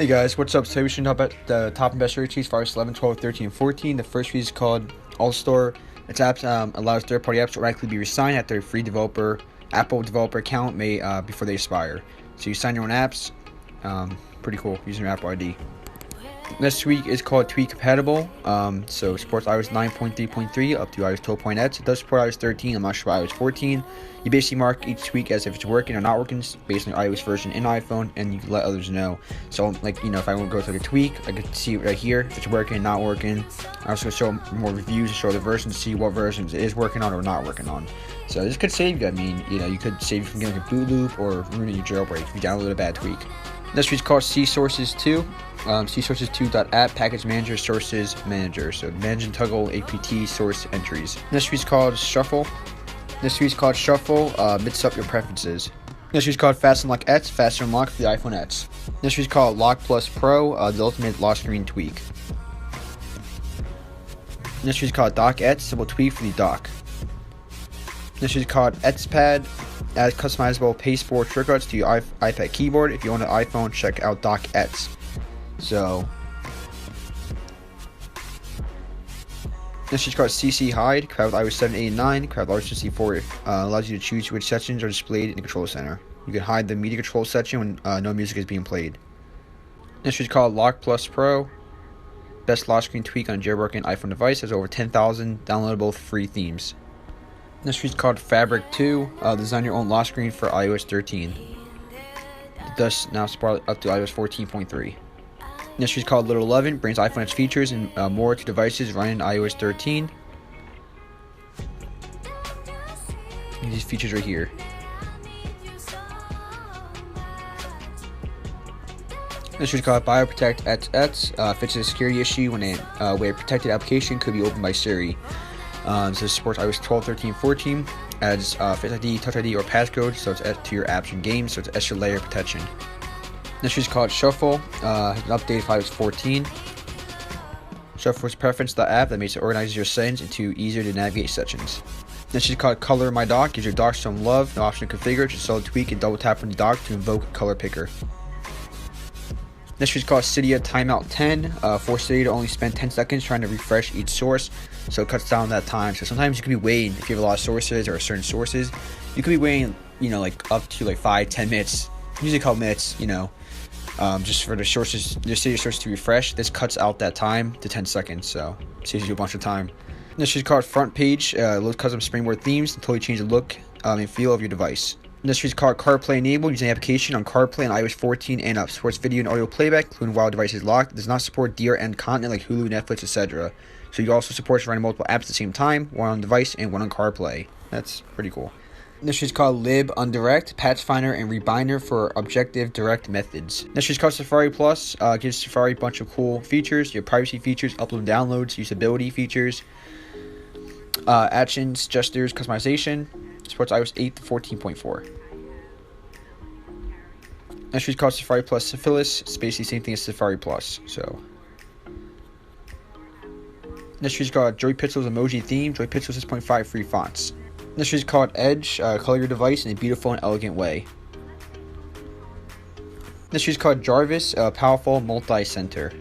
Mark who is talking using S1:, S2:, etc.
S1: Hey guys, what's up? Today we should talk about the top and best releases for iOS 11, 12, 13, and 14. The first release is called All-Store. Its apps allows third-party apps to automatically be re-signed after a free Apple developer account before they expire. So you sign your own apps. Pretty cool using your Apple ID. Next week is called Tweak Compatible. So it supports iOS 9.3.3 up to iOS 12.x. It does support iOS 13. I'm not sure about iOS 14. You basically mark each tweak as if it's working or not working based on your iOS version in iPhone, and you can let others know. So, if I want to go through the tweak, I could see it right here if it's working, not working. I also show more reviews and show the version to see what versions it is working on or not working on. So this could save you. I mean, you could save you from getting a boot loop or ruining your jailbreak if you download a bad tweak. Next week's called CSources 2. CSources2.app package manager sources manager. So manage and toggle apt source entries. Next week's called Shuffle. Mix up your preferences. Next week's called Fast Unlock X, faster unlock for the iPhone X. Next week's called Lock Plus Pro, the ultimate lock screen tweak. Next week's called Dock X, simple tweak for the dock. Next week's called Xpad, add customizable pasteboard shortcuts to your iPad keyboard. If you own an iPhone, check out Dock X. So, next is called CC Hide, crowd with iOS 7, 8, and 9. Crowd with iOS 4 allows you to choose which sections are displayed in the control center. You can hide the media control section when no music is being played. Next is called Lock Plus Pro, best lock screen tweak on a jailbroken iPhone device. Has over 10,000 downloadable free themes. Next is called Fabric 2, design your own lock screen for iOS 13. It does now support up to iOS 14.3. Next is called Little 11, brings iPhone X features and more to devices running iOS 13. These features right here. Next is called BioProtect XX, fixes a security issue when a protected application could be opened by Siri. So it supports iOS 12, 13, 14, adds Face ID, Touch ID, or passcode, so it's to your apps and games, so it's extra layer of protection. Next is called Shuffle, an update for iOS 14. Shuffle is a preference app that makes it organize your settings into easier to navigate sections. Next is called Color My Dock, gives your dock some love, no option to configure, just solid tweak and double tap on the dock to invoke color picker. Next is called Cydia Timeout 10, force Cydia to only spend 10 seconds trying to refresh each source, so it cuts down that time. So sometimes you could be waiting, if you have a lot of sources or certain sources, you could be waiting, up to 5-10 minutes, usually a couple minutes, just for the Cydia sources to refresh. This cuts out that time to 10 seconds, so it saves you a bunch of time. Next is called Front Page, load custom springboard themes to totally change the look and feel of your device. Next is called CarPlay Enabled, using the application on CarPlay on iOS 14 and up. Supports video and audio playback, including while the device is locked. It does not support DRM content like Hulu, Netflix, etc. So you also support running multiple apps at the same time, one on device and one on CarPlay. That's pretty cool. Next is called Lib Undirect, Patch Finder and Rebinder for objective direct methods. Next is called Safari Plus, gives Safari a bunch of cool features, your privacy features, upload and downloads, usability features, actions, gestures, customization. Supports iOS 8 to 14.4. Next is called Safari Plus Syphilis. It's basically the same thing as Safari Plus. So, next is called Joy Pixel's Emoji Theme. Joy Pixel 6.5 free fonts. Next is called Edge. Color your device in a beautiful and elegant way. Next is called Jarvis. Powerful multi-center.